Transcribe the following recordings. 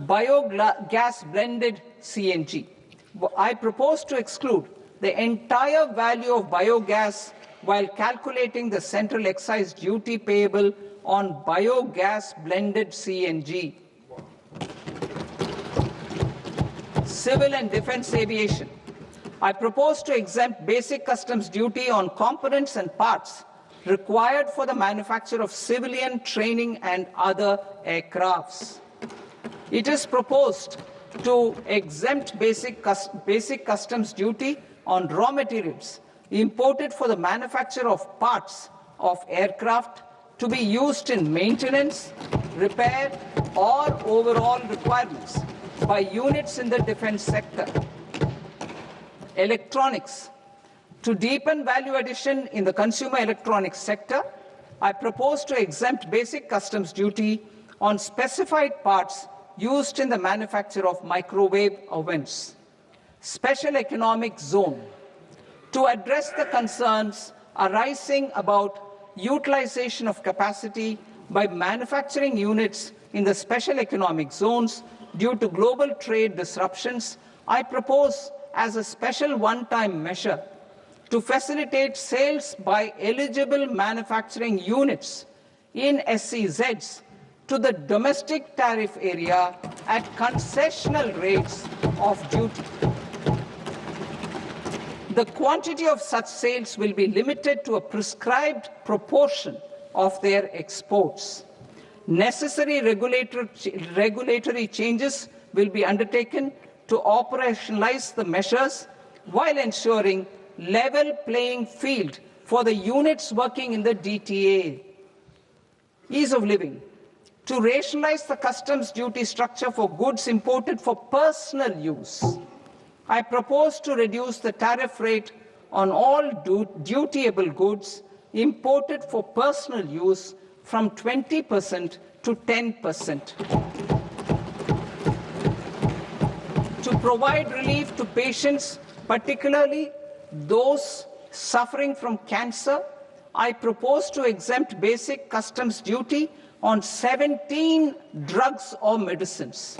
biogas blended CNG. I propose to exclude the entire value of biogas while calculating the central excise duty payable on biogas blended CNG. Civil and defense aviation. I propose to exempt basic customs duty on components and parts required for the manufacture of civilian training and other aircrafts. It is proposed to exempt basic customs duty on raw materials imported for the manufacture of parts of aircraft to be used in maintenance, repair, or overall requirements by units in the defense sector. Electronics. To deepen value addition in the consumer electronics sector, I propose to exempt basic customs duty on specified parts used in the manufacture of microwave ovens. Special economic zone. To address the concerns arising about utilization of capacity by manufacturing units in the special economic zones due to global trade disruptions, I propose as a special one-time measure to facilitate sales by eligible manufacturing units in SEZs to the domestic tariff area at concessional rates of duty. The quantity of such sales will be limited to a prescribed proportion of their exports. Necessary regulatory changes will be undertaken to operationalize the measures while ensuring level playing field for the units working in the DTA. Ease of living. To rationalize the customs duty structure for goods imported for personal use, I propose to reduce the tariff rate on all dutiable goods imported for personal use from 20% to 10%. To provide relief to patients, particularly those suffering from cancer, I propose to exempt basic customs duty on 17 drugs or medicines.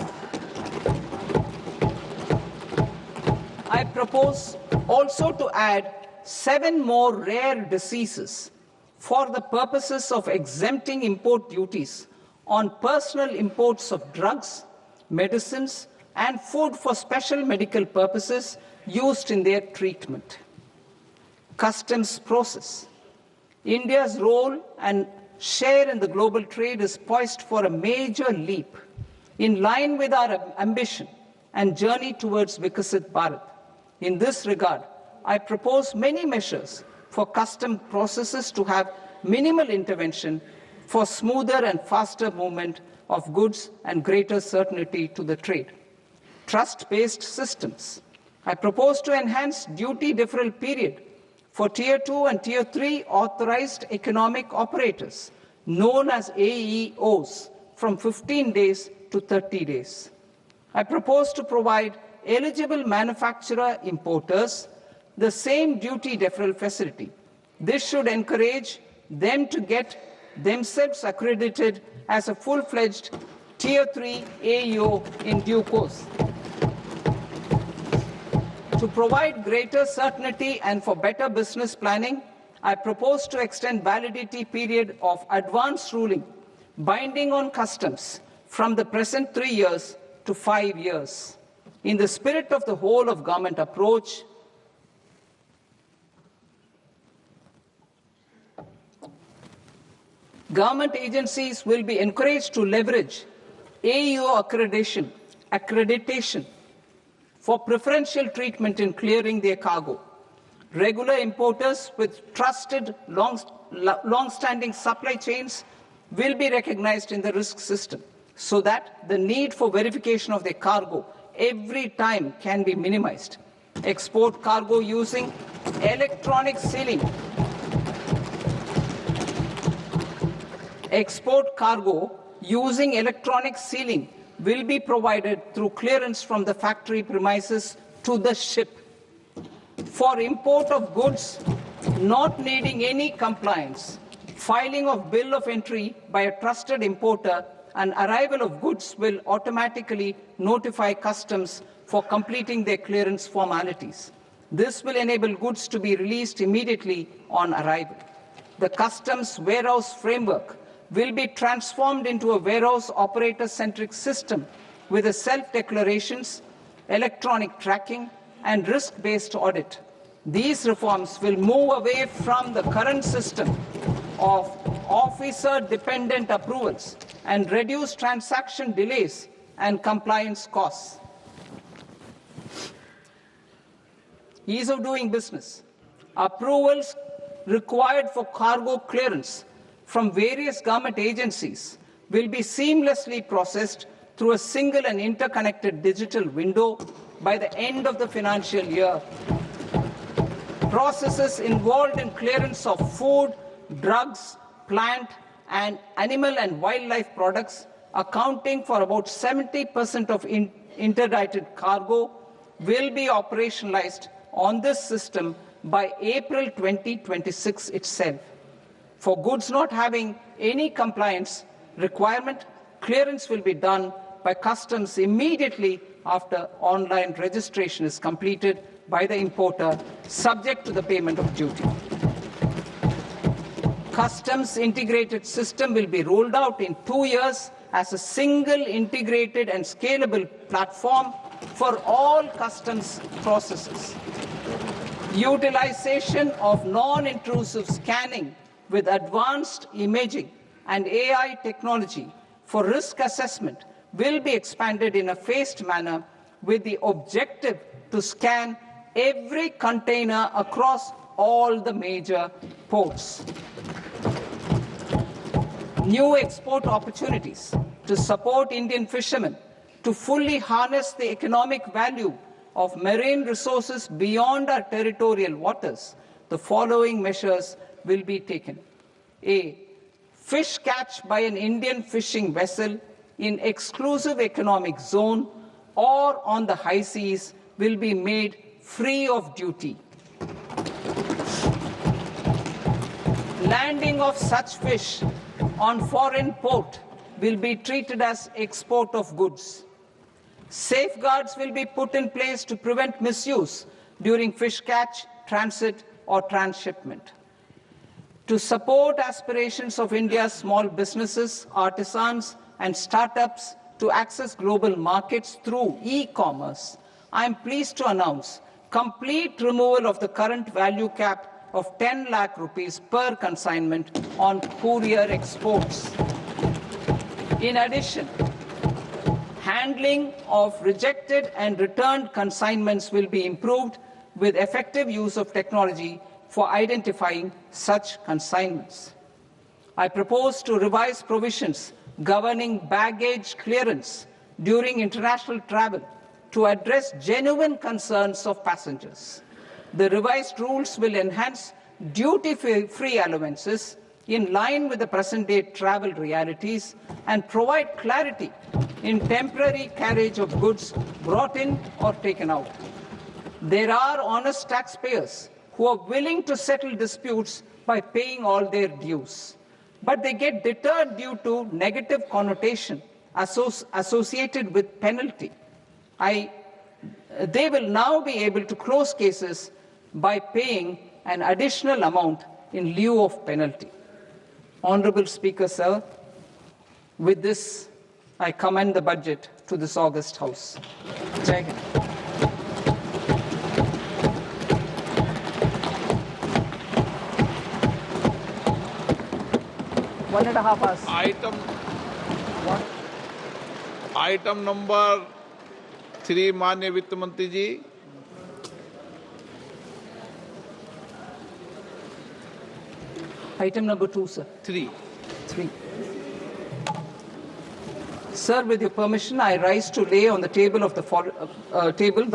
I propose also to add 7 more rare diseases for the purposes of exempting import duties on personal imports of drugs, medicines, and food for special medical purposes used in their treatment. Customs process. India's role and share in the global trade is poised for a major leap in line with our ambition and journey towards Viksit Bharat. In this regard, I propose many measures for custom processes to have minimal intervention for smoother and faster movement of goods and greater certainty to the trade. Trust-based systems. I propose to enhance duty deferral period for Tier 2 and Tier 3 authorized economic operators, known as AEOs, from 15 days to 30 days. I propose to provide eligible manufacturer importers the same duty deferral facility. This should encourage them to get themselves accredited as a full-fledged Tier 3 AEO in due course. To provide greater certainty and for better business planning, I propose to extend validity period of advance ruling binding on customs from the present 3 years to 5 years. In the spirit of the whole of government approach, government agencies will be encouraged to leverage AEO accreditation for preferential treatment in clearing their cargo. Regular importers with trusted, long-standing supply chains will be recognized in the risk system so that the need for verification of their cargo every time can be minimized. Export cargo using electronic sealing. Export cargo using electronic sealing will be provided through clearance from the factory premises to the ship. For import of goods not needing any compliance, filing of bill of entry by a trusted importer and arrival of goods will automatically notify customs for completing their clearance formalities. This will enable goods to be released immediately on arrival. The customs warehouse framework will be transformed into a warehouse operator-centric system with a self-declarations, electronic tracking, and risk-based audit. These reforms will move away from the current system of officer-dependent approvals and reduce transaction delays and compliance costs. Ease of doing business. Approvals required for cargo clearance from various government agencies will be seamlessly processed through a single and interconnected digital window by the end of the financial year. Processes involved in clearance of food, drugs, plant, and animal and wildlife products, accounting for about 70% of interdicted cargo, will be operationalized on this system by April 2026 itself. For goods not having any compliance requirement, clearance will be done by customs immediately after online registration is completed by the importer, subject to the payment of duty. Customs integrated system will be rolled out in 2 years as a single integrated and scalable platform for all customs processes. Utilization of non-intrusive scanning with advanced imaging and AI technology for risk assessment will be expanded in a phased manner with the objective to scan every container across all the major ports. New export opportunities to support Indian fishermen to fully harness the economic value of marine resources beyond our territorial waters. The following measures will be taken. A. Fish catch by an Indian fishing vessel in exclusive economic zone or on the high seas will be made free of duty. Landing of such fish on foreign port will be treated as export of goods. Safeguards will be put in place to prevent misuse during fish catch, transit, or transshipment. To support aspirations of India's small businesses, artisans, and startups to access global markets through e-commerce, I am pleased to announce complete removal of the current value cap of 10 lakh rupees per consignment on courier exports. In addition, handling of rejected and returned consignments will be improved with effective use of technology for identifying such consignments. I propose to revise provisions governing baggage clearance during international travel to address genuine concerns of passengers. The revised rules will enhance duty-free allowances in line with the present-day travel realities and provide clarity in temporary carriage of goods brought in or taken out. There are honest taxpayers who are willing to settle disputes by paying all their dues, but they get deterred due to negative connotation associated with penalty. They will now be able to close cases by paying an additional amount in lieu of penalty. Honorable Speaker, sir, with this, I commend the budget to this august House. Jai Hind. One and a half hours. Item number 3, माननीय वित्त मंत्री जी. Item number 2, sir. 3. Sir, with your permission, I rise to lay on the table of the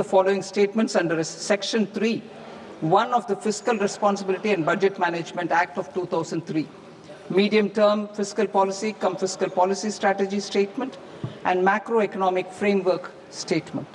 following statements under Section 3, 1 of the Fiscal Responsibility and Budget Management Act of 2003. Medium-term fiscal policy cum fiscal policy strategy statement and macroeconomic framework statement.